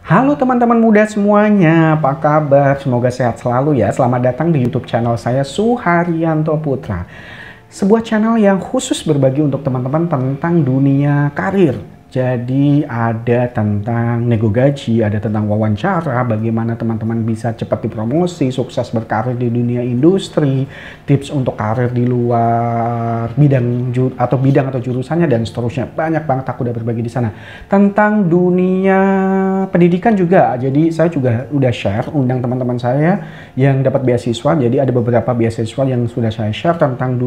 Halo teman-teman muda semuanya, apa kabar? Semoga sehat selalu ya. Selamat datang di YouTube channel saya Suharyanto Putra. Sebuah channel yang khusus berbagi untuk teman-teman tentang dunia karir. Jadi ada tentang nego gaji, ada tentang wawancara, bagaimana teman-teman bisa cepat dipromosi, sukses berkarir di dunia industri, tips untuk karir di luar bidang atau jurusannya dan seterusnya. Banyak banget aku udah berbagi di sana. Tentang dunia pendidikan juga. Jadi saya juga udah share, undang teman-teman saya yang dapat beasiswa. Jadi ada beberapa beasiswa yang sudah saya share tentang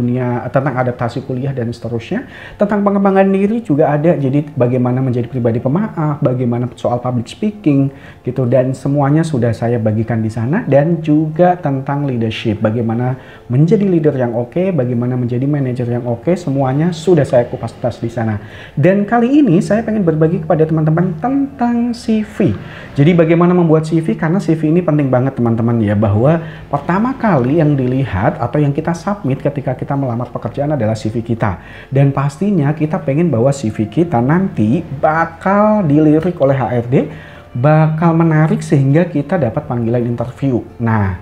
tentang adaptasi kuliah dan seterusnya. Tentang pengembangan diri juga ada. Jadi bagaimana menjadi pribadi pemaaf, bagaimana soal public speaking gitu, dan semuanya sudah saya bagikan di sana. Dan juga tentang leadership, bagaimana menjadi leader yang oke, bagaimana menjadi manajer yang oke, semuanya sudah saya kupas tuntas di sana. Dan kali ini saya pengen berbagi kepada teman-teman tentang CV. Jadi bagaimana membuat CV, karena CV ini penting banget teman-teman ya, bahwa pertama kali yang dilihat atau yang kita submit ketika kita melamar pekerjaan adalah CV kita. Dan pastinya kita pengen bahwa CV kita nanti bakal dilirik oleh HRD, bakal menarik sehingga kita dapat panggilan interview. Nah,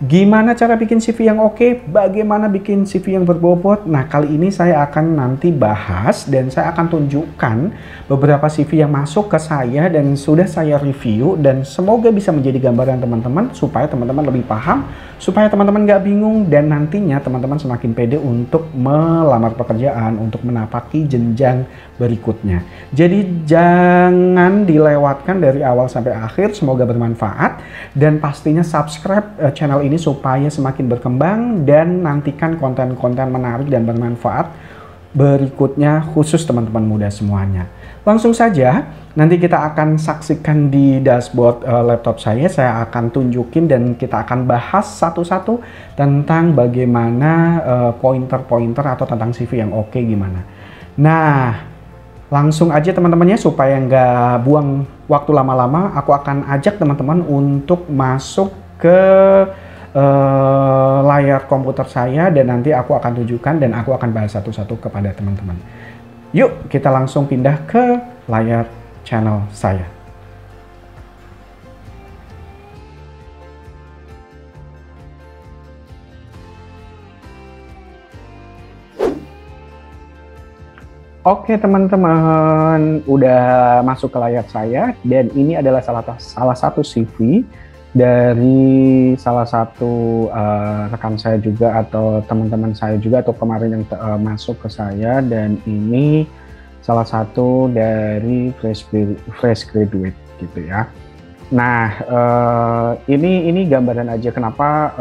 gimana cara bikin CV yang oke? Bagaimana bikin CV yang berbobot? Nah, kali ini saya akan nanti bahas dan saya akan tunjukkan beberapa CV yang masuk ke saya dan sudah saya review, dan semoga bisa menjadi gambaran teman-teman supaya teman-teman lebih paham, supaya teman-teman nggak bingung, dan nantinya teman-teman semakin pede untuk melamar pekerjaan, untuk menapaki jenjang berikutnya. Jadi jangan dilewatkan dari awal sampai akhir, semoga bermanfaat, dan pastinya subscribe channel ini supaya semakin berkembang, dan nantikan konten-konten menarik dan bermanfaat berikutnya khusus teman-teman muda semuanya. Langsung saja, nanti kita akan saksikan di dashboard laptop saya akan tunjukin dan kita akan bahas satu-satu tentang bagaimana pointer-pointer atau tentang CV yang oke gimana. Nah, langsung aja teman-temannya, supaya nggak buang waktu lama-lama, aku akan ajak teman-teman untuk masuk ke layar komputer saya, dan nanti aku akan tunjukkan dan aku akan bahas satu-satu kepada teman-teman. Yuk kita langsung pindah ke layar channel saya. Oke teman-teman, udah masuk ke layar saya, dan ini adalah salah satu CV dari salah satu rekan saya juga, atau teman-teman saya juga, atau kemarin yang masuk ke saya. Dan ini salah satu dari fresh graduate gitu ya. Nah, ini gambaran aja kenapa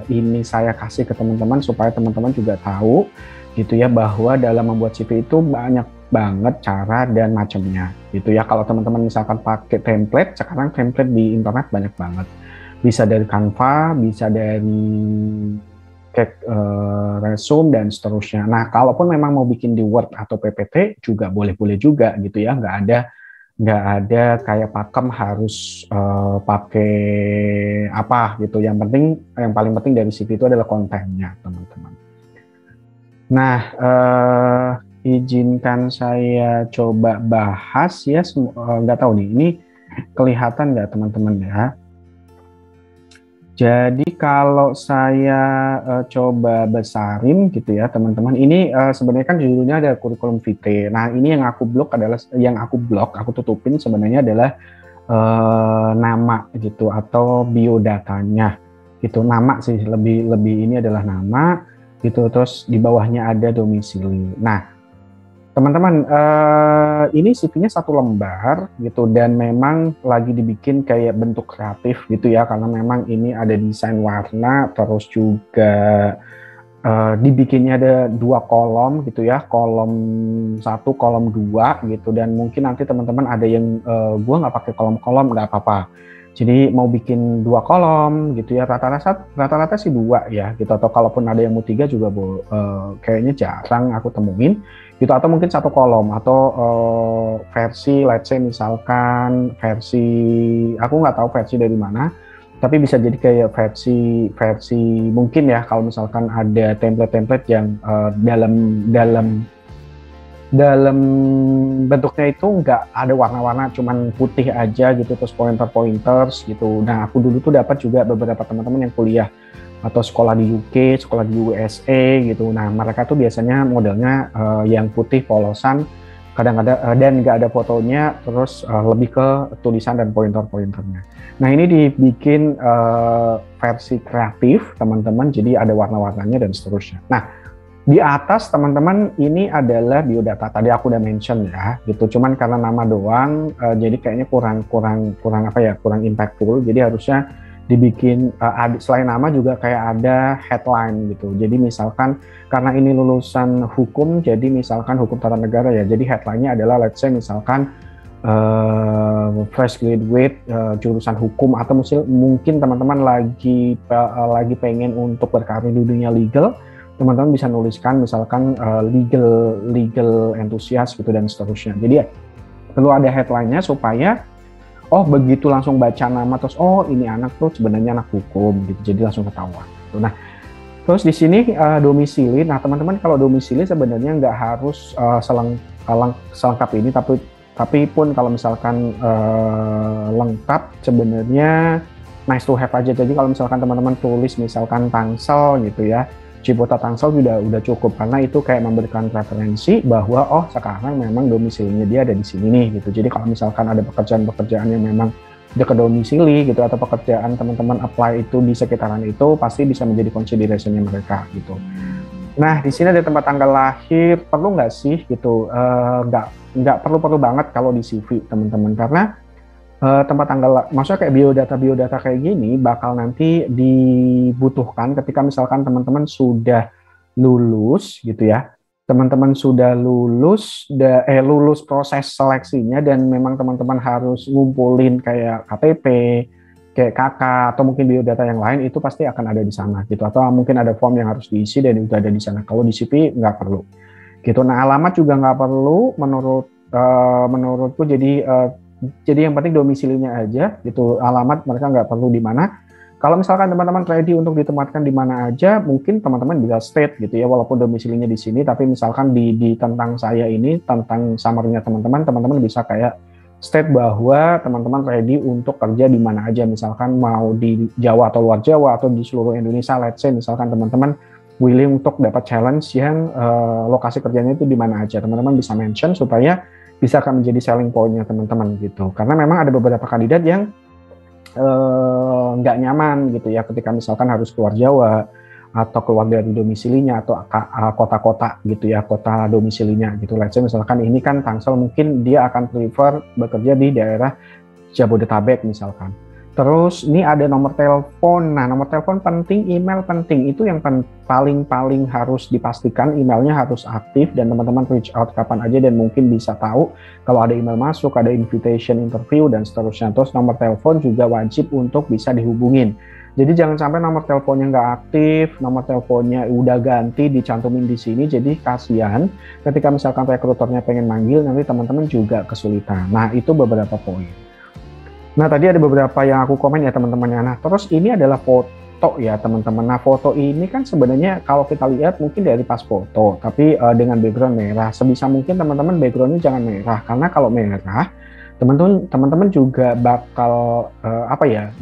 ini saya kasih ke teman-teman, supaya teman-teman juga tahu gitu ya, bahwa dalam membuat CV itu banyak banget cara dan macamnya gitu ya. Kalau teman-teman misalkan pakai template, sekarang template di internet banyak banget. Bisa dari Canva, bisa dari resume dan seterusnya. Nah, kalaupun memang mau bikin di Word atau PPT juga boleh-boleh juga gitu ya. Nggak ada kayak pakem harus pakai apa gitu. Yang paling penting dari CV itu adalah kontennya, teman-teman. Nah, izinkan saya coba bahas ya. Nggak tahu nih, ini kelihatan nggak teman-teman ya? Jadi kalau saya coba besarin gitu ya teman-teman, ini sebenarnya kan judulnya ada kurikulum vitae. Nah, ini yang aku aku tutupin sebenarnya adalah nama gitu, atau biodatanya gitu. Nama sih, lebih ini adalah nama gitu, terus di bawahnya ada domisili. Nah teman-teman, ini CV-nya satu lembar gitu, dan memang lagi dibikin kayak bentuk kreatif gitu ya, karena memang ini ada desain warna, terus juga dibikinnya ada 2 kolom gitu ya, kolom 1, kolom 2 gitu. Dan mungkin nanti teman-teman ada yang gua nggak pakai kolom-kolom, nggak apa-apa. Jadi mau bikin 2 kolom gitu ya, rata-rata sih 2 ya gitu, atau kalaupun ada yang mau 3 juga kayaknya jarang aku temuin gitu, atau mungkin 1 kolom, atau versi let's say misalkan versi, aku nggak tahu versi dari mana, tapi bisa jadi kayak versi mungkin ya, kalau misalkan ada template-template yang dalam dalam bentuknya itu nggak ada warna-warna, cuman putih aja gitu, terus pointer-pointers gitu. Nah, aku dulu tuh dapat juga beberapa teman-teman yang kuliah atau sekolah di UK, sekolah di USA gitu. Nah, mereka tuh biasanya modelnya yang putih polosan, kadang-kadang dan nggak ada fotonya, terus lebih ke tulisan dan pointer-pointernya. Nah, ini dibikin versi kreatif teman-teman, jadi ada warna-warnanya dan seterusnya. Nah, di atas teman-teman ini adalah biodata, tadi aku udah mention ya gitu, cuman karena nama doang jadi kayaknya kurang apa ya, kurang impactful. Jadi harusnya dibikin selain nama juga kayak ada headline gitu. Jadi misalkan karena ini lulusan hukum, jadi misalkan hukum tata negara ya, jadi headline-nya adalah let's say misalkan fresh graduate jurusan hukum, atau mungkin teman-teman lagi pengen untuk berkarir di dunia legal, teman-teman bisa nuliskan misalkan legal enthusiast gitu dan seterusnya. Jadi ya, perlu ada headline-nya supaya begitu langsung baca nama terus ini anak tuh sebenarnya anak hukum gitu, jadi langsung ketahuan gitu. Nah, terus di sini domisili. Nah, teman-teman kalau domisili sebenarnya nggak harus selengkap ini, tapi pun kalau misalkan lengkap sebenarnya nice to have aja. Jadi kalau misalkan teman-teman tulis misalkan Tangsel gitu ya, Ciputat Tangsel udah cukup, karena itu kayak memberikan referensi bahwa sekarang memang domisilinya dia ada di sini nih gitu. Jadi kalau misalkan ada pekerjaan-pekerjaan yang memang dekat domisili gitu, atau pekerjaan teman-teman apply itu di sekitaran itu, pasti bisa menjadi consideration-nya mereka gitu. Nah, di sini ada tempat tanggal lahir, perlu nggak sih gitu? Nggak perlu banget kalau di CV teman-teman, karena tempat tanggal, maksudnya kayak biodata kayak gini bakal nanti dibutuhkan ketika misalkan teman-teman sudah lulus gitu ya, teman-teman sudah lulus proses seleksinya, dan memang teman-teman harus ngumpulin kayak KTP, kayak KK, atau mungkin biodata yang lain, itu pasti akan ada di sana gitu, atau mungkin ada form yang harus diisi dan itu ada di sana. Kalau di CV nggak perlu gitu. Nah, alamat juga nggak perlu menurutku, jadi yang penting domisilinya aja gitu, alamat mereka nggak perlu di mana. Kalau misalkan teman-teman ready untuk ditempatkan di mana aja, mungkin teman-teman bisa state gitu ya, walaupun domisilinya di sini, tapi misalkan di tentang saya ini, tentang summary-nya teman-teman bisa kayak state bahwa teman-teman ready untuk kerja di mana aja, misalkan mau di Jawa atau luar Jawa atau di seluruh Indonesia. Let's say misalkan teman-teman willing untuk dapat challenge yang lokasi kerjanya itu di mana aja, teman-teman bisa mention supaya bisa akan menjadi selling point-nya teman-teman gitu. Karena memang ada beberapa kandidat yang nggak nyaman gitu ya ketika misalkan harus keluar Jawa atau keluar dari domisilinya atau kota-kota gitu ya, kota domisilinya gitu. Let's say misalkan ini kan Tangsel, mungkin dia akan prefer bekerja di daerah Jabodetabek misalkan. Terus ini ada nomor telepon. Nah, nomor telepon penting, email penting. Itu yang paling harus dipastikan emailnya harus aktif dan teman-teman reach out kapan aja dan mungkin bisa tahu kalau ada email masuk, ada invitation interview dan seterusnya. Terus nomor telepon juga wajib untuk bisa dihubungin. Jadi jangan sampai nomor teleponnya nggak aktif, nomor teleponnya udah ganti dicantumin di sini. Jadi kasihan ketika misalkan rekruternya pengen manggil, nanti teman-teman juga kesulitan. Nah, itu beberapa poin. Nah, tadi ada beberapa yang aku komen ya teman-teman ya. Nah, terus ini adalah foto ya teman-teman. Nah, foto ini kan sebenarnya kalau kita lihat mungkin dari pas foto, tapi dengan background merah. Sebisa mungkin teman-teman backgroundnya jangan merah, karena kalau merah teman-teman juga bakal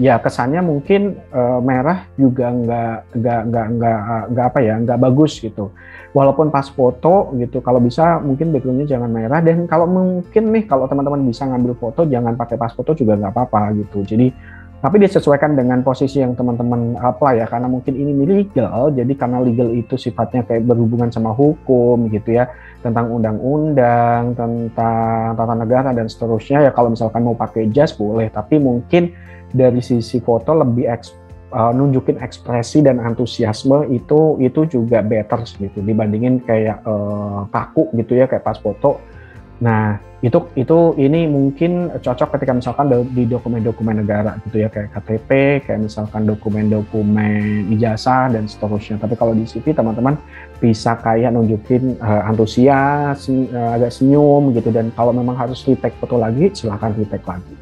ya kesannya mungkin merah juga nggak bagus gitu. Walaupun pas foto gitu, kalau bisa mungkin backgroundnya jangan merah, dan kalau mungkin nih kalau teman-teman bisa ngambil foto jangan pakai pas foto juga nggak apa-apa gitu. Jadi tapi disesuaikan dengan posisi yang teman-teman apply ya, karena mungkin ini legal, jadi karena legal itu sifatnya kayak berhubungan sama hukum gitu ya, tentang undang-undang, tentang tata negara dan seterusnya ya. Kalau misalkan mau pakai jas boleh, tapi mungkin dari sisi foto lebih nunjukin ekspresi dan antusiasme itu juga better gitu dibandingin kayak kaku gitu ya kayak pas foto. Nah, ini mungkin cocok ketika misalkan di dokumen-dokumen negara gitu ya, kayak KTP, kayak misalkan dokumen-dokumen ijazah dan seterusnya. Tapi kalau di CV teman-teman bisa kayak nunjukin antusias, agak senyum gitu, dan kalau memang harus retake foto lagi, silahkan retake lagi.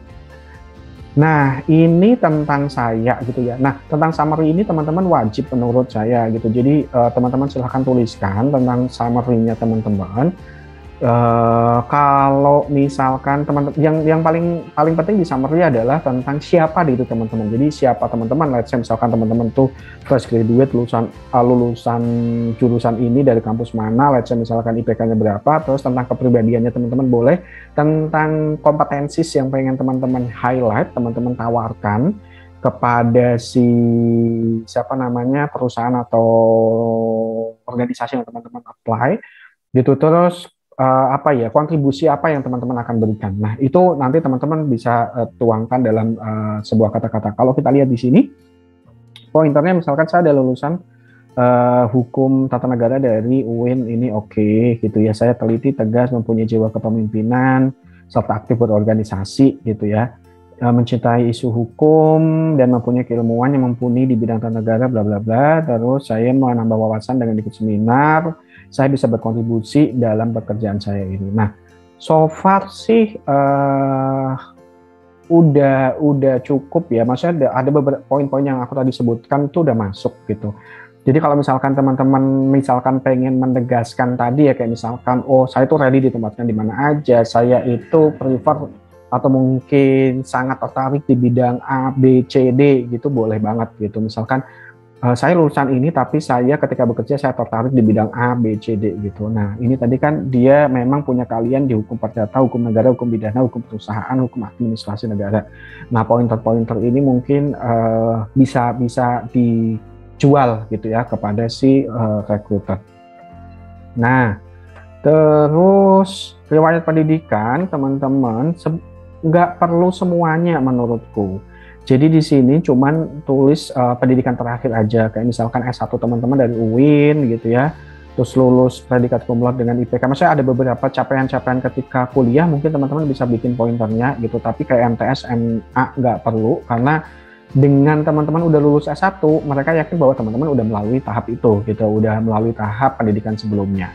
Nah, ini tentang saya gitu ya. Nah, tentang summary ini teman-teman wajib menurut saya gitu. Jadi teman-teman silahkan tuliskan tentang summary-nya teman-teman. Kalau misalkan teman yang paling paling penting di summary adalah tentang siapa itu teman-teman. Jadi siapa teman-teman, let's say misalkan teman-teman tuh fresh graduate lulusan jurusan ini dari kampus mana, let's say misalkan IPK-nya berapa, terus tentang kepribadiannya teman-teman boleh, tentang kompetensi yang pengen teman-teman highlight, teman-teman tawarkan kepada si siapa namanya perusahaan atau organisasi yang teman-teman apply gitu. Terus apa ya, kontribusi apa yang teman-teman akan berikan. Nah, itu nanti teman-teman bisa tuangkan dalam sebuah kata-kata. Kalau kita lihat di sini, pointernya misalkan saya ada lulusan hukum tata negara dari UIN ini oke, gitu ya. Saya teliti, tegas, mempunyai jiwa kepemimpinan, serta aktif berorganisasi gitu ya. Mencintai isu hukum dan mempunyai keilmuan yang mumpuni di bidang tata negara bla bla bla. Terus saya menambah wawasan dengan ikut seminar, saya bisa berkontribusi dalam pekerjaan saya ini. Nah, so far sih udah cukup ya. Maksudnya ada beberapa poin-poin yang aku tadi sebutkan tuh udah masuk gitu. Jadi kalau misalkan teman-teman misalkan pengen menegaskan tadi ya, kayak misalkan oh saya tuh ready ditempatkan di mana aja, saya itu prefer atau mungkin sangat tertarik di bidang A, B, C, D gitu, boleh banget gitu. Misalkan saya lulusan ini tapi saya ketika bekerja saya tertarik di bidang A, B, C, D gitu. Nah, ini tadi kan dia memang punya kalian di hukum perdata, hukum negara, hukum pidana, hukum perusahaan, hukum administrasi negara. Nah, pointer-pointer ini mungkin bisa dijual gitu ya kepada si recruiter. Nah, terus riwayat pendidikan teman-teman nggak perlu semuanya menurutku. Jadi di sini cuman tulis pendidikan terakhir aja, kayak misalkan S1 teman-teman dari UIN gitu ya, terus lulus predikat cum laude dengan IPK. Maksudnya ada beberapa capaian-capaian ketika kuliah, mungkin teman-teman bisa bikin pointernya gitu, tapi kayak MTS, MA nggak perlu, karena dengan teman-teman udah lulus S1, mereka yakin bahwa teman-teman udah melalui tahap itu gitu, udah melalui tahap pendidikan sebelumnya.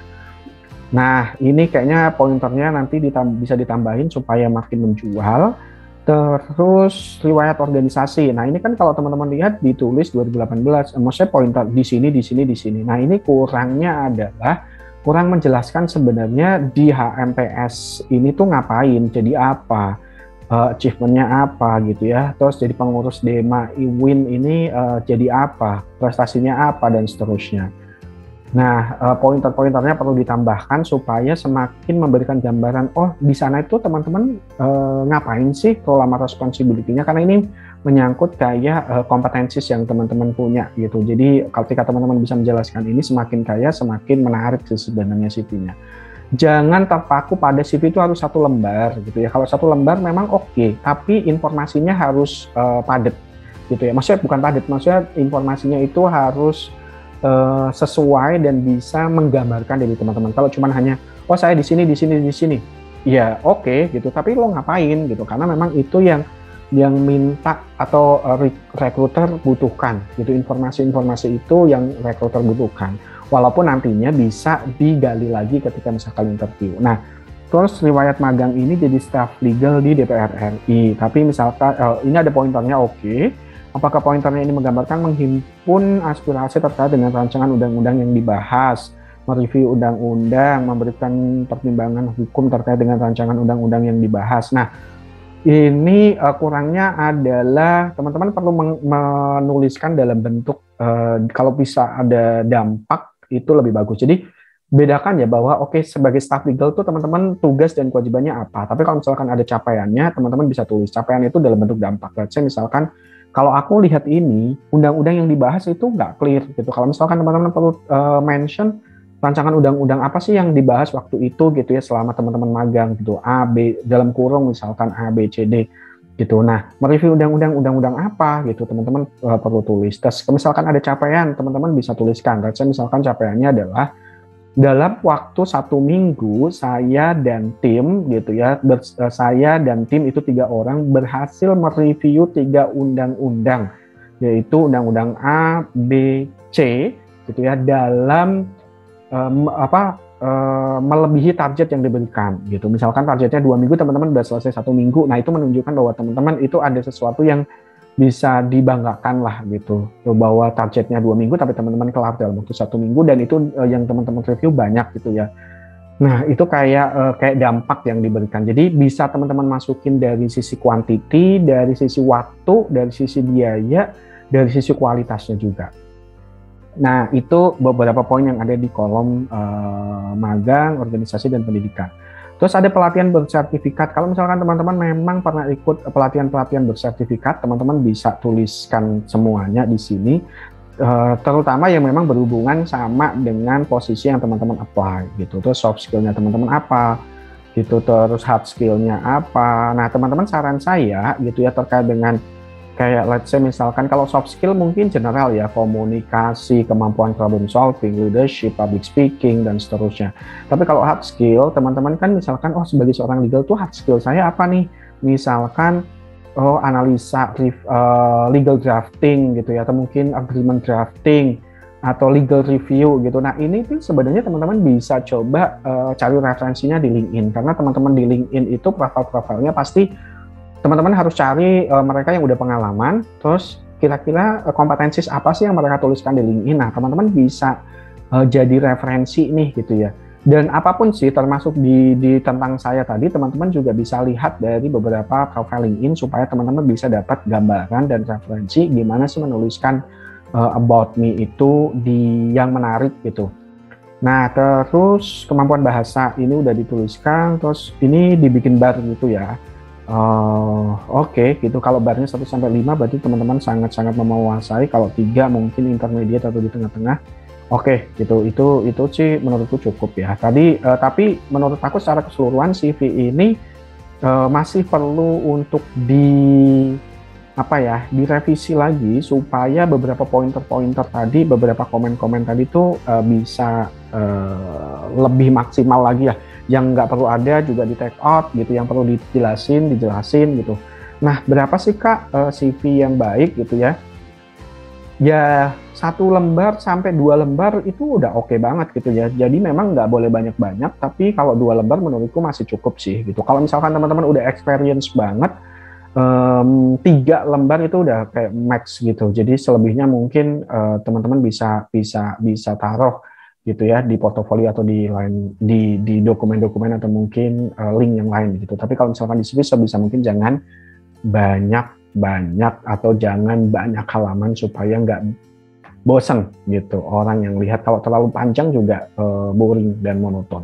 Nah, ini kayaknya pointernya nanti bisa ditambahin supaya makin menjual. Terus riwayat organisasi. Nah, ini kan kalau teman-teman lihat ditulis 2018, maksudnya pointer di sini, di sini, di sini. Nah, ini kurangnya adalah kurang menjelaskan sebenarnya di HMPS ini tuh ngapain, jadi apa, achievementnya apa gitu ya. Terus jadi pengurus DEMA IWIN ini jadi apa, prestasinya apa, dan seterusnya. Nah, pointer-pointernya perlu ditambahkan supaya semakin memberikan gambaran, oh di sana itu teman-teman ngapain sih role sama responsibility-nya, karena ini menyangkut kayak kompetensi yang teman-teman punya gitu. Jadi ketika teman-teman bisa menjelaskan ini, semakin kaya, semakin menarik sih sebenarnya CV-nya. Jangan terpaku pada CV itu harus satu lembar gitu ya. Kalau satu lembar memang oke, tapi informasinya harus padat gitu ya. Maksudnya bukan padat, maksudnya informasinya itu harus sesuai dan bisa menggambarkan dari teman-teman. Kalau cuma hanya oh saya di sini, di sini, di sini, ya oke gitu. Tapi lo ngapain gitu? Karena memang itu yang minta atau recruiter butuhkan gitu. Informasi-informasi itu yang recruiter butuhkan. Walaupun nantinya bisa digali lagi ketika misalkan interview. Nah, terus riwayat magang ini jadi staff legal di DPR RI. Tapi misalkan ini ada pointernya oke. Apakah pointernya ini menggambarkan menghimpun aspirasi terkait dengan rancangan undang-undang yang dibahas, mereview undang-undang, memberikan pertimbangan hukum terkait dengan rancangan undang-undang yang dibahas. Nah, ini kurangnya adalah teman-teman perlu menuliskan dalam bentuk kalau bisa ada dampak itu lebih bagus. Jadi bedakan ya bahwa oke, sebagai staff legal tuh teman-teman tugas dan kewajibannya apa. Tapi kalau misalkan ada capaiannya, teman-teman bisa tulis capaian itu dalam bentuk dampak. Saya misalkan kalau aku lihat ini, undang-undang yang dibahas itu nggak clear gitu. Kalau misalkan teman-teman perlu mention rancangan undang-undang apa sih yang dibahas waktu itu gitu ya, selama teman-teman magang gitu, A, B, dalam kurung misalkan A, B, C, D gitu. Nah, mereview undang-undang apa gitu, teman-teman perlu tulis. Terus misalkan ada capaian, teman-teman bisa tuliskan. Misalkan capaiannya adalah dalam waktu 1 minggu saya dan tim gitu ya, saya dan tim itu 3 orang berhasil mereview 3 undang-undang, yaitu undang-undang A, B, C gitu ya, dalam melebihi target yang diberikan gitu. Misalkan targetnya 2 minggu, teman-teman udah selesai 1 minggu. Nah, itu menunjukkan bahwa teman-teman itu ada sesuatu yang bisa dibanggakan lah gitu, bahwa targetnya 2 minggu tapi teman-teman kelar dalam waktu 1 minggu, dan itu yang teman-teman review banyak gitu ya. Nah, itu kayak dampak yang diberikan. Jadi bisa teman-teman masukin dari sisi quantity, dari sisi waktu, dari sisi biaya, dari sisi kualitasnya juga. Nah, itu beberapa poin yang ada di kolom magang, organisasi, dan pendidikan. Terus ada pelatihan bersertifikat. Kalau misalkan teman-teman memang pernah ikut pelatihan-pelatihan bersertifikat, teman-teman bisa tuliskan semuanya di sini, terutama yang memang berhubungan sama dengan posisi yang teman-teman apply gitu. Terus soft skill-nya teman-teman apa gitu, terus hard skill-nya apa. Nah, teman-teman, saran saya gitu ya terkait dengan kayak let's say misalkan kalau soft skill mungkin general ya, komunikasi, kemampuan problem solving, leadership, public speaking, dan seterusnya. Tapi kalau hard skill, teman-teman kan misalkan, oh sebagai seorang legal tuh hard skill saya apa nih? Misalkan, oh analisa legal drafting gitu ya, atau mungkin agreement drafting, atau legal review gitu. Nah ini tuh sebenarnya teman-teman bisa coba cari referensinya di LinkedIn, karena teman-teman di LinkedIn itu profil-profilnya pasti teman-teman harus cari mereka yang udah pengalaman, terus kira-kira kompetensi apa sih yang mereka tuliskan di LinkedIn. Nah, teman-teman bisa jadi referensi nih gitu ya. Dan apapun sih, termasuk di tentang saya tadi, teman-teman juga bisa lihat dari beberapa profil LinkedIn supaya teman-teman bisa dapat gambaran dan referensi gimana sih menuliskan about me itu yang menarik gitu. Nah, terus kemampuan bahasa ini udah dituliskan, terus ini dibikin bar gitu ya. Oke, gitu. Kalau barnya 1 sampai 5 berarti teman-teman sangat-sangat menguasai. Kalau 3 mungkin intermediate atau di tengah-tengah. Oke, gitu. Itu sih menurutku cukup ya. Tapi menurut aku secara keseluruhan CV ini masih perlu untuk direvisi lagi supaya beberapa pointer-pointer tadi, beberapa komen-komen tadi tuh bisa lebih maksimal lagi ya. Yang nggak perlu ada juga di take out gitu, yang perlu dijelasin gitu. Nah, berapa sih Kak CV yang baik gitu ya? Ya 1 lembar sampai 2 lembar itu udah oke banget gitu ya. Jadi memang nggak boleh banyak-banyak, tapi kalau 2 lembar menurutku masih cukup sih gitu. Kalau misalkan teman-teman udah experience banget, 3 lembar itu udah kayak max gitu. Jadi selebihnya mungkin teman-teman bisa taruh gitu ya di portofolio atau di dokumen-dokumen atau mungkin link yang lain gitu. Tapi kalau misalkan di CV sebisa mungkin jangan banyak atau jangan banyak halaman supaya nggak bosan gitu orang yang lihat. Kalau terlalu panjang juga boring dan monoton.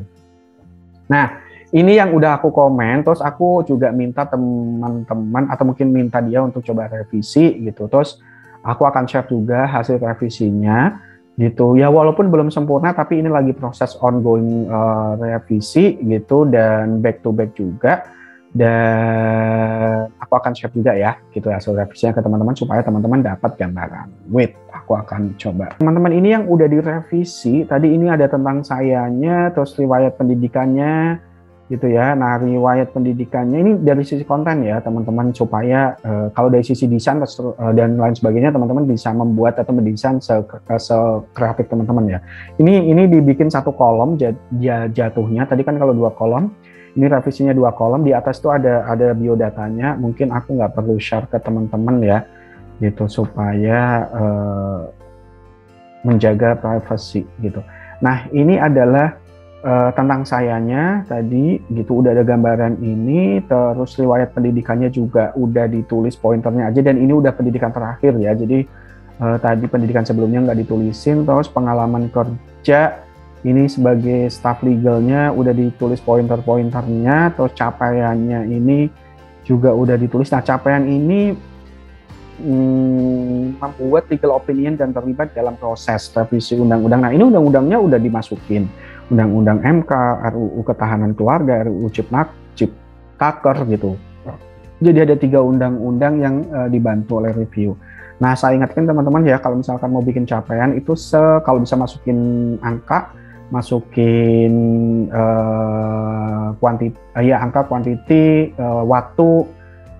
Nah, ini yang udah aku komen, terus aku juga minta teman-teman atau mungkin minta dia untuk coba revisi gitu. Terus aku akan share juga hasil revisinya gitu. Ya walaupun belum sempurna, tapi ini lagi proses ongoing revisi gitu, dan back to back juga. Dan aku akan share juga ya gitu hasil revisinya ke teman-teman supaya teman-teman dapat gambaran. Wait, aku akan coba. Teman-teman, ini yang udah direvisi, tadi ini ada tentang sayanya, terus riwayat pendidikannya gitu ya. Nah, riwayat pendidikannya ini dari sisi konten ya teman-teman, supaya kalau dari sisi desain dan lain sebagainya teman-teman bisa membuat atau mendesain sekreatif teman-teman ya. Ini dibikin 1 kolom jatuhnya. Tadi kan kalau 2 kolom, ini revisinya 2 kolom. Di atas tuh ada biodatanya. Mungkin aku nggak perlu share ke teman-teman ya gitu, supaya menjaga privasi gitu. Nah, ini adalah tentang sayanya tadi gitu, udah ada gambaran ini, terus riwayat pendidikannya juga udah ditulis pointernya aja, dan ini udah pendidikan terakhir ya. Jadi tadi pendidikan sebelumnya nggak ditulisin. Terus pengalaman kerja ini sebagai staff legalnya udah ditulis pointer-pointernya. Terus capaiannya ini juga udah ditulis. Nah, capaian ini membuat legal opinion dan terlibat dalam proses revisi undang-undang. Nah, ini undang-undangnya udah dimasukin. Undang-undang MK, RUU Ketahanan Keluarga, RUU Ciptaker gitu. Jadi ada 3 undang-undang yang dibantu oleh review. Nah, saya ingatkan teman-teman ya, kalau misalkan mau bikin capaian itu kalau bisa masukin angka, masukin angka, quantity, waktu,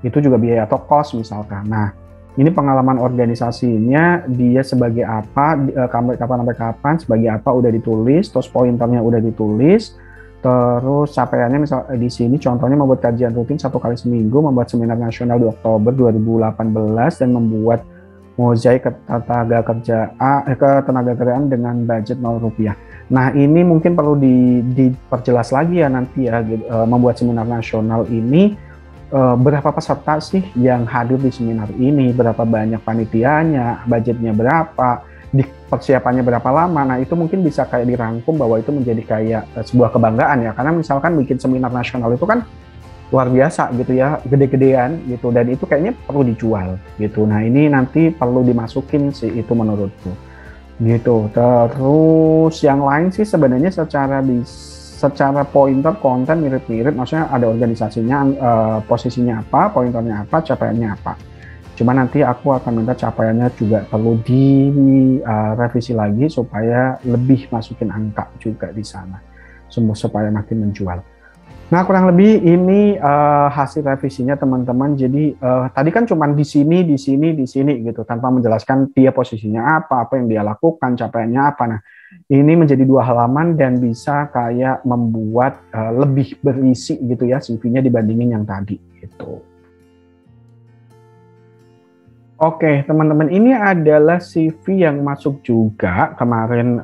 itu juga biaya atau cost misalkan. Nah, ini pengalaman organisasinya, dia sebagai apa, kapan sampai kapan, sebagai apa udah ditulis, terus pointernya udah ditulis, terus capaiannya misal di sini contohnya membuat kajian rutin 1 kali seminggu, membuat seminar nasional di Oktober 2018, dan membuat Mozaik ketenaga kerjaan dengan budget 0 rupiah. Nah, ini mungkin perlu diperjelas lagi ya nanti ya, gitu. Membuat seminar nasional ini, berapa peserta sih yang hadir di seminar ini, berapa banyak panitianya, budgetnya berapa, di persiapannya berapa lama. Nah, itu mungkin bisa kayak dirangkum bahwa itu menjadi kayak sebuah kebanggaan ya, karena misalkan bikin seminar nasional itu kan luar biasa gitu ya, gede-gedean gitu, dan itu kayaknya perlu dijual gitu. Nah, ini nanti perlu dimasukin sih itu menurutku gitu. Terus yang lain sih sebenarnya secara pointer konten mirip-mirip, maksudnya ada organisasinya, posisinya apa, pointernya apa, capaiannya apa. Cuma nanti aku akan minta capaiannya juga perlu direvisi lagi supaya lebih masukin angka juga di sana, supaya makin menjual. Nah, kurang lebih ini hasil revisinya teman-teman. Jadi tadi kan cuma di sini, di sini, di sini gitu, tanpa menjelaskan dia posisinya apa, apa yang dia lakukan, capaiannya apa. Nah, ini menjadi 2 halaman dan bisa kayak membuat lebih berisi gitu ya CV-nya dibandingin yang tadi gitu. Oke, teman-teman, ini adalah CV yang masuk juga kemarin,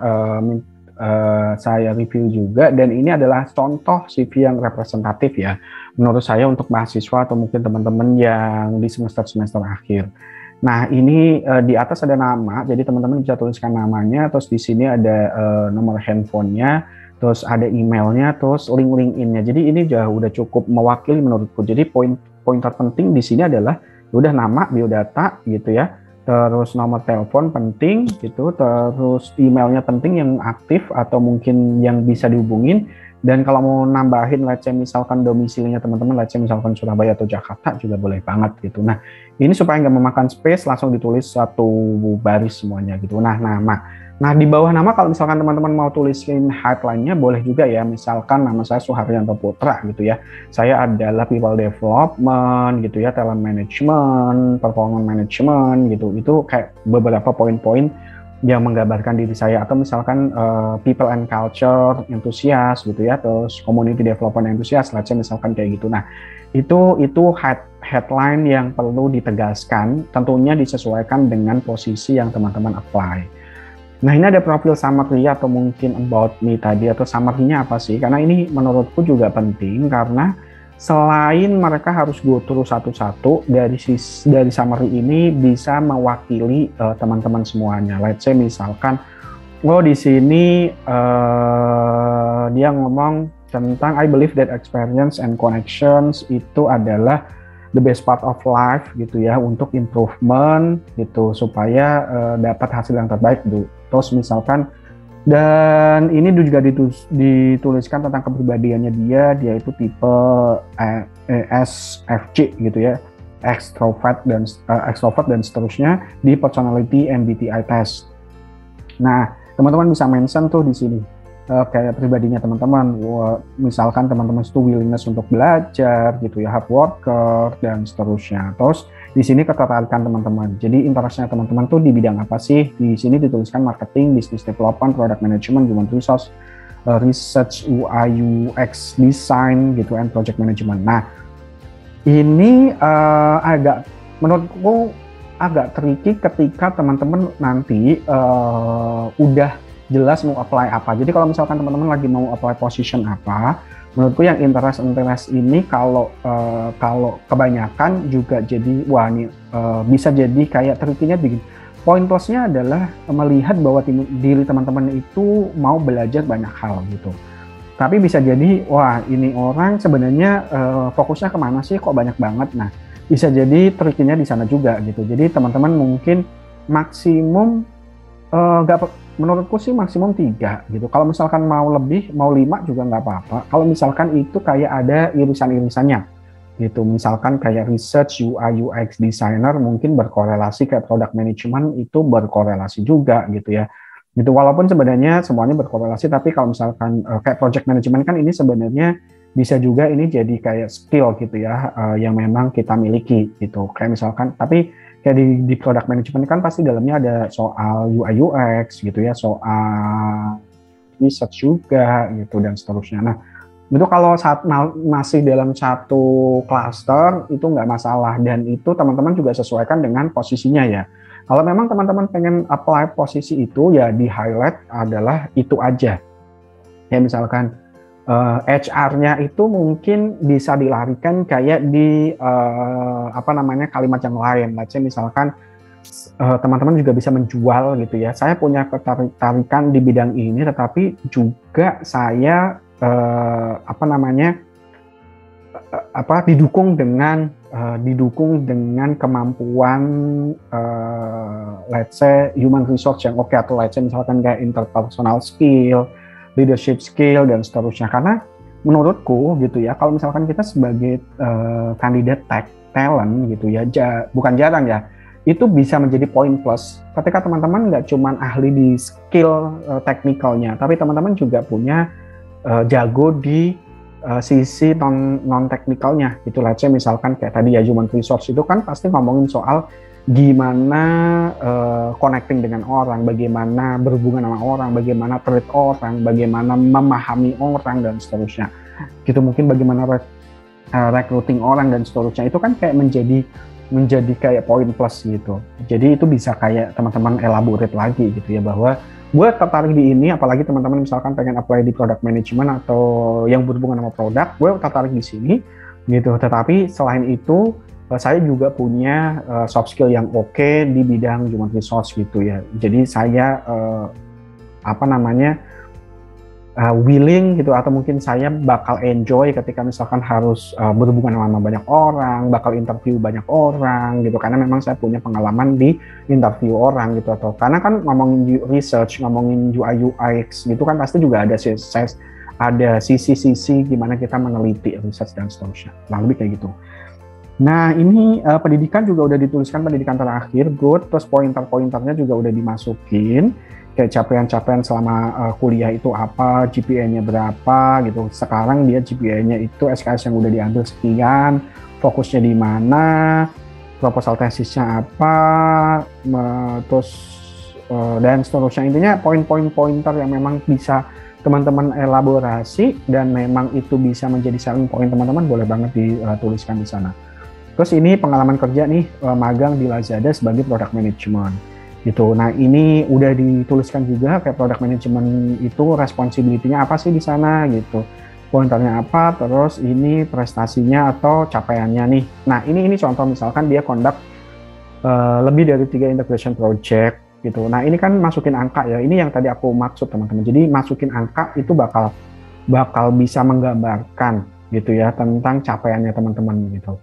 saya review juga, dan ini adalah contoh CV yang representatif ya menurut saya untuk mahasiswa atau mungkin teman-teman yang di semester akhir. Nah, ini di atas ada nama, jadi teman-teman bisa tuliskan namanya, terus di sini ada nomor handphonenya, terus ada emailnya, terus link LinkedIn-nya. Jadi ini udah cukup mewakili menurutku. Jadi poin terpenting di sini adalah udah nama, biodata gitu ya, terus nomor telepon penting gitu, terus emailnya penting yang aktif atau mungkin yang bisa dihubungin, dan kalau mau nambahin let's say misalkan domisilinya teman-teman, let's say misalkan Surabaya atau Jakarta juga boleh banget gitu. Nah, ini supaya nggak memakan space, langsung ditulis satu baris semuanya gitu. Nah, nama. Nah, di bawah nama kalau misalkan teman-teman mau tulisin headline-nya boleh juga ya, misalkan nama saya Suharyanto Putra gitu ya. Saya adalah people development gitu ya, talent management, performance management gitu. Itu kayak beberapa poin-poin yang menggambarkan diri saya, atau misalkan people and culture enthusiast gitu ya, terus community development enthusiast, let's say misalkan kayak gitu. Nah, itu headline yang perlu ditegaskan, tentunya disesuaikan dengan posisi yang teman-teman apply. Nah, ini ada profil summary atau mungkin about me tadi, atau summary-nya apa sih? Karena ini menurutku juga penting, karena selain mereka harus go through satu-satu, dari summary ini bisa mewakili teman-teman semuanya. Let's say misalkan, di sini dia ngomong tentang I believe that experience and connections itu adalah the best part of life gitu ya, untuk improvement gitu, supaya dapat hasil yang terbaik gitu. Terus misalkan, dan ini juga dituliskan tentang kepribadiannya dia itu tipe ESFJ gitu ya, extrovert dan seterusnya di personality MBTI test. Nah, teman-teman bisa mention tuh di sini kayak pribadinya teman-teman, misalkan teman-teman itu willingness untuk belajar gitu ya, hard worker dan seterusnya. Terus di sini ketertarikan teman-teman. Jadi interestnya teman-teman tuh di bidang apa sih? Di sini dituliskan marketing, business development, product management, human resource, research, UI, UX, design gitu, and project management. Nah, ini menurutku agak tricky ketika teman-teman nanti udah jelas mau apply apa. Jadi kalau misalkan teman-teman lagi mau apply position apa, menurutku yang interest ini kalau kebanyakan juga jadi bisa jadi kayak tricky-nya begini. Poin plusnya adalah melihat bahwa diri teman-teman itu mau belajar banyak hal gitu. Tapi bisa jadi, ini orang sebenarnya fokusnya kemana sih, kok banyak banget. Nah, bisa jadi tricky-nya di sana juga gitu. Jadi teman-teman mungkin maksimum menurutku sih maksimum 3 gitu. Kalau misalkan mau lebih, mau 5 juga nggak apa-apa. Kalau misalkan itu kayak ada irisan-irisannya gitu. Misalkan kayak research, UI, UX designer mungkin berkorelasi, kayak product management itu berkorelasi juga gitu ya. Gitu, walaupun sebenarnya semuanya berkorelasi, tapi kalau misalkan kayak project management kan ini sebenarnya bisa juga ini jadi kayak skill gitu ya, yang memang kita miliki gitu. Kayak misalkan, tapi kayak di product management kan pasti dalamnya ada soal UI UX gitu ya, soal research juga gitu dan seterusnya. Nah, Itu kalau masih dalam satu cluster itu nggak masalah, dan itu teman-teman juga sesuaikan dengan posisinya ya. Kalau memang teman-teman pengen apply posisi itu ya di highlight adalah itu aja. Ya misalkan HR-nya itu mungkin bisa dilarikan kayak di kalimat yang lain. Let's say misalkan teman-teman juga bisa menjual gitu ya. Saya punya ketertarikan di bidang ini, tetapi juga saya didukung dengan kemampuan let's say human resource yang oke, atau let's say misalkan kayak interpersonal skill, leadership skill dan seterusnya. Karena menurutku gitu ya, kalau misalkan kita sebagai kandidat tech talent gitu ya, bukan jarang ya, itu bisa menjadi poin plus ketika teman-teman nggak cuma ahli di skill teknikalnya, tapi teman-teman juga punya jago di sisi non teknikalnya gitu. Let's say misalkan kayak tadi ya, human resource itu kan pasti ngomongin soal gimana connecting dengan orang, bagaimana berhubungan sama orang, bagaimana treat orang, bagaimana memahami orang dan seterusnya gitu. Mungkin bagaimana recruiting orang dan seterusnya, itu kan kayak menjadi kayak poin plus gitu. Jadi itu bisa kayak teman-teman elaborate lagi gitu ya, bahwa gue tertarik di ini, apalagi teman-teman misalkan pengen apply di product management atau yang berhubungan sama produk, gue tertarik di sini gitu. Tetapi selain itu saya juga punya soft skill yang oke di bidang human resource gitu ya. Jadi saya willing gitu, atau mungkin saya bakal enjoy ketika misalkan harus berhubungan sama banyak orang, bakal interview banyak orang gitu, karena memang saya punya pengalaman di interview orang gitu. Atau karena kan ngomongin research, ngomongin UI UX gitu kan pasti juga ada sisi-sisi gimana kita meneliti research dan seterusnya, kurang lebih kayak gitu. Nah ini pendidikan juga udah dituliskan, pendidikan terakhir good, terus pointer-pointernya juga udah dimasukin, kayak capaian-capaian selama kuliah itu apa, GPA-nya berapa gitu. Sekarang dia GPA-nya itu SKS yang udah diambil sekian, fokusnya di mana, proposal tesisnya apa, terus dan seterusnya. Intinya poin-poin pointer yang memang bisa teman-teman elaborasi dan memang itu bisa menjadi selling point teman-teman, boleh banget dituliskan di sana. Terus ini pengalaman kerja nih, magang di Lazada sebagai product management gitu. Nah ini udah dituliskan juga kayak product management itu responsibility-nya apa sih di sana gitu, pointernya apa, terus ini prestasinya atau capaiannya nih. Nah ini contoh misalkan dia conduct lebih dari 3 integration project gitu. Nah ini kan masukin angka ya, ini yang tadi aku maksud teman-teman. Jadi masukin angka itu bakal bisa menggambarkan gitu ya tentang capaiannya teman-teman gitu.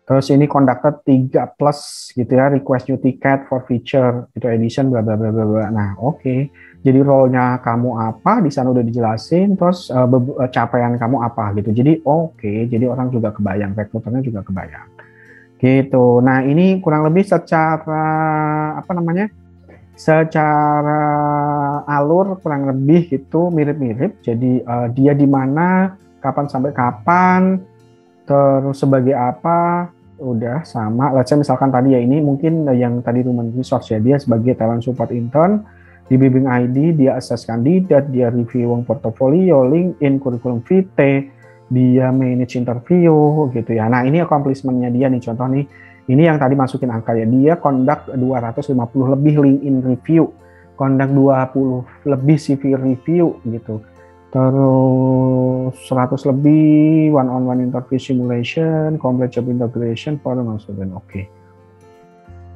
Terus ini conducted 3 plus gitu ya, request new ticket for feature itu edition bla bla bla bla. Nah oke. Jadi role-nya kamu apa di sana udah dijelasin, terus capaian kamu apa gitu. Jadi oke, jadi orang juga kebayang, rekruternya juga kebayang gitu. Nah ini kurang lebih secara secara alur kurang lebih gitu mirip-mirip. Jadi dia di mana, kapan sampai kapan, terus sebagai apa, udah sama. Let's say misalkan tadi ya, ini mungkin yang tadi human resource ya, dia sebagai talent support intern di bimbing ID, dia assess kandidat, dia review portfolio, LinkedIn, curriculum vitae, dia manage interview gitu ya. Nah ini accomplishment-nya dia nih, contoh nih, ini yang tadi masukin angka ya, dia conduct 250 lebih LinkedIn review, conduct 20 lebih CV review gitu, terus 100 lebih one-on-one interview simulation, complete job integration for student. Oke.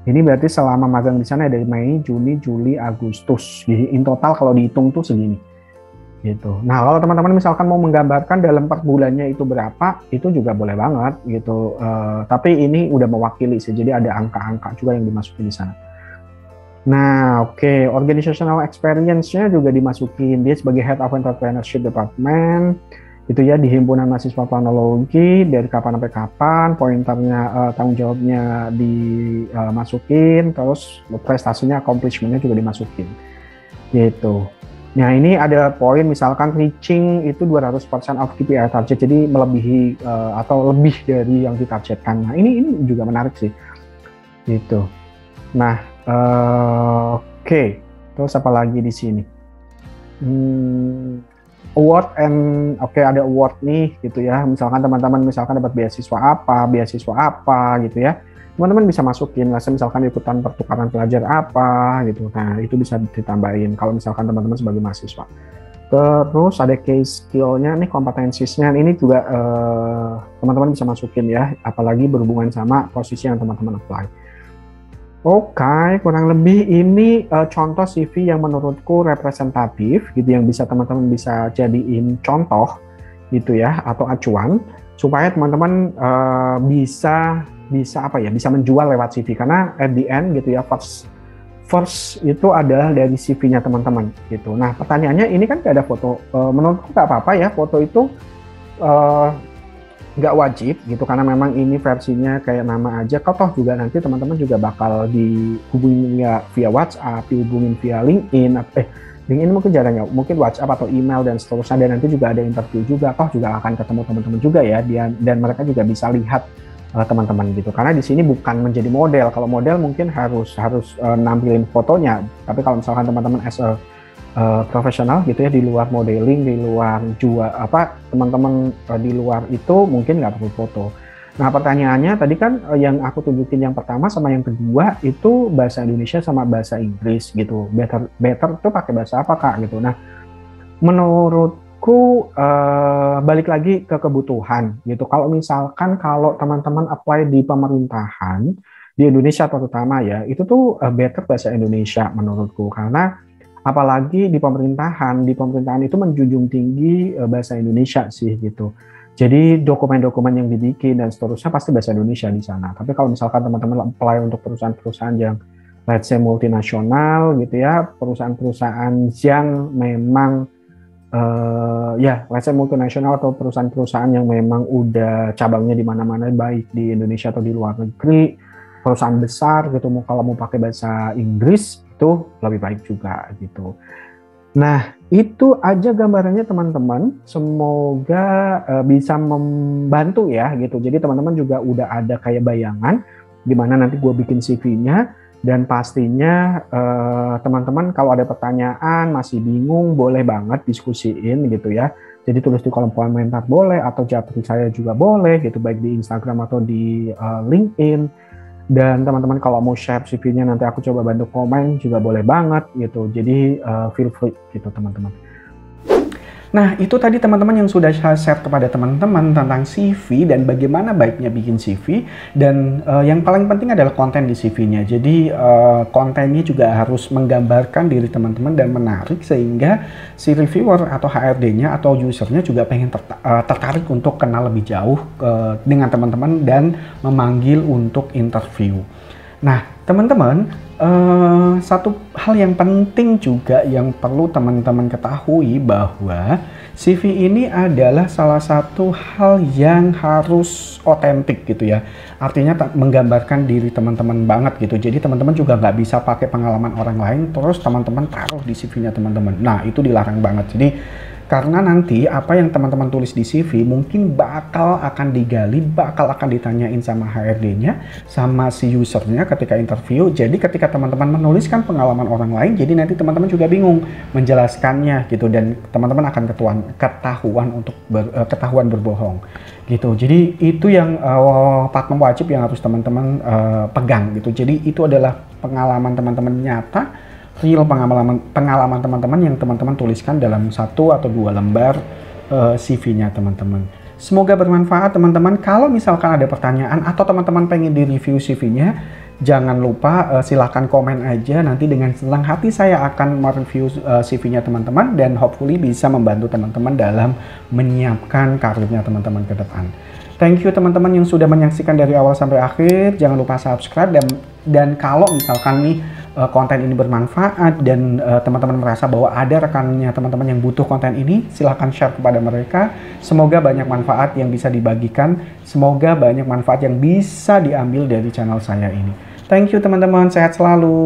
Ini berarti selama magang di sana dari Mei, Juni, Juli, Agustus. Jadi in total kalau dihitung tuh segini. Gitu. Nah, kalau teman-teman misalkan mau menggambarkan dalam per bulannya itu berapa, itu juga boleh banget gitu. Tapi ini udah mewakili sih. Jadi ada angka-angka juga yang dimasukin di sana. Nah, oke, organizational experience-nya juga dimasukin. Dia sebagai Head of Entrepreneurship Department, itu ya di Himpunan Mahasiswa Planologi, dari kapan sampai kapan, pointernya, tanggung jawabnya dimasukin, terus prestasinya, accomplishment-nya juga dimasukin. Gitu. Nah, ini ada poin misalkan reaching itu 200% of KPI target, jadi melebihi atau lebih dari yang ditargetkan. Nah, ini juga menarik sih. Gitu. Nah, oke. Terus apa lagi di sini? award and oke, ada award nih gitu ya. Misalkan teman-teman dapat beasiswa apa gitu ya. Teman-teman bisa masukin, misalkan ikutan pertukaran pelajar apa gitu. Nah, itu bisa ditambahin kalau misalkan teman-teman sebagai mahasiswa. Terus ada case skill-nya nih, kompetensinya ini juga teman-teman bisa masukin ya, apalagi berhubungan sama posisi yang teman-teman apply. Oke, kurang lebih ini contoh CV yang menurutku representatif gitu, yang bisa teman-teman bisa jadiin contoh gitu ya, atau acuan supaya teman-teman bisa apa ya, bisa menjual lewat CV, karena at the end gitu ya, first itu adalah dari CV-nya teman-teman gitu. Nah, pertanyaannya ini kan gak ada foto, menurutku nggak apa-apa ya, foto itu nggak wajib gitu, karena memang ini versinya kayak nama aja. Toh juga nanti teman-teman juga bakal dihubungin via WhatsApp, dihubungin via LinkedIn, LinkedIn mungkin jarang ya, mungkin WhatsApp atau email dan seterusnya, dan nanti juga ada interview juga, toh juga akan ketemu teman-teman juga ya, dan mereka juga bisa lihat teman-teman gitu. Karena di sini bukan menjadi model. Kalau model mungkin harus nampilin fotonya, tapi kalau misalkan teman-teman as a profesional gitu ya, di luar modeling, di luar teman-teman di luar itu mungkin nggak perlu foto. Nah, pertanyaannya tadi kan yang aku tunjukin yang pertama sama yang kedua itu bahasa Indonesia sama bahasa Inggris gitu. Better tuh pakai bahasa apa, Kak, gitu. Nah, menurutku balik lagi ke kebutuhan gitu. Kalau misalkan teman-teman apply di pemerintahan di Indonesia terutama ya, itu tuh better bahasa Indonesia menurutku, karena apalagi di pemerintahan itu menjunjung tinggi bahasa Indonesia sih gitu. Jadi dokumen-dokumen yang dibikin dan seterusnya pasti bahasa Indonesia di sana. Tapi kalau misalkan teman-teman apply untuk perusahaan-perusahaan yang let's say multinasional gitu ya, perusahaan-perusahaan yang memang let's say multinasional atau perusahaan-perusahaan yang memang udah cabangnya di mana-mana, baik di Indonesia atau di luar negeri, perusahaan besar gitu, kalau mau pakai bahasa Inggris itu lebih baik juga gitu. Nah, itu aja gambarannya teman-teman. Semoga bisa membantu ya gitu. Jadi teman-teman juga udah ada kayak bayangan gimana nanti gue bikin CV-nya, dan pastinya teman-teman kalau ada pertanyaan, masih bingung, boleh banget diskusiin gitu ya. Jadi tulis di kolom komentar boleh, atau japri saya juga boleh gitu, baik di Instagram atau di LinkedIn. Dan teman-teman kalau mau share CV-nya nanti aku coba bantu komen juga boleh banget gitu. Jadi feel free gitu teman-teman. Nah, itu tadi teman-teman yang sudah saya share kepada teman-teman tentang CV dan bagaimana baiknya bikin CV. Dan yang paling penting adalah konten di CV-nya. Jadi kontennya juga harus menggambarkan diri teman-teman dan menarik, sehingga si reviewer atau HRD-nya atau usernya juga pengen tertarik untuk kenal lebih jauh dengan teman-teman dan memanggil untuk interview. Nah, teman-teman, satu hal yang penting juga yang perlu teman-teman ketahui bahwa CV ini adalah salah satu hal yang harus otentik gitu ya. Artinya menggambarkan diri teman-teman banget gitu. Jadi teman-teman juga nggak bisa pakai pengalaman orang lain terus teman-teman taruh di CV-nya teman-teman. Nah, itu dilarang banget. Jadi karena nanti apa yang teman-teman tulis di CV mungkin bakal akan digali, bakal akan ditanyain sama HRD-nya, sama si usernya ketika interview. Jadi ketika teman-teman menuliskan pengalaman orang lain, jadi nanti teman-teman juga bingung menjelaskannya gitu, dan teman-teman akan ketahuan berbohong gitu. Jadi itu yang pakem wajib yang harus teman-teman pegang gitu. Jadi itu adalah pengalaman teman-teman nyata, real pengalaman teman-teman yang teman-teman tuliskan dalam 1 atau 2 lembar CV-nya teman-teman. Semoga bermanfaat teman-teman. Kalau misalkan ada pertanyaan atau teman-teman pengen di-review CV-nya, jangan lupa silahkan komen aja. Nanti dengan senang hati saya akan mereview CV-nya teman-teman dan hopefully bisa membantu teman-teman dalam menyiapkan karirnya teman-teman ke depan. Thank you teman-teman yang sudah menyaksikan dari awal sampai akhir. Jangan lupa subscribe, dan kalau misalkan nih konten ini bermanfaat dan teman-teman merasa bahwa ada rekannya teman-teman yang butuh konten ini, silahkan share kepada mereka. Semoga banyak manfaat yang bisa dibagikan. Semoga banyak manfaat yang bisa diambil dari channel saya ini. Thank you teman-teman, sehat selalu.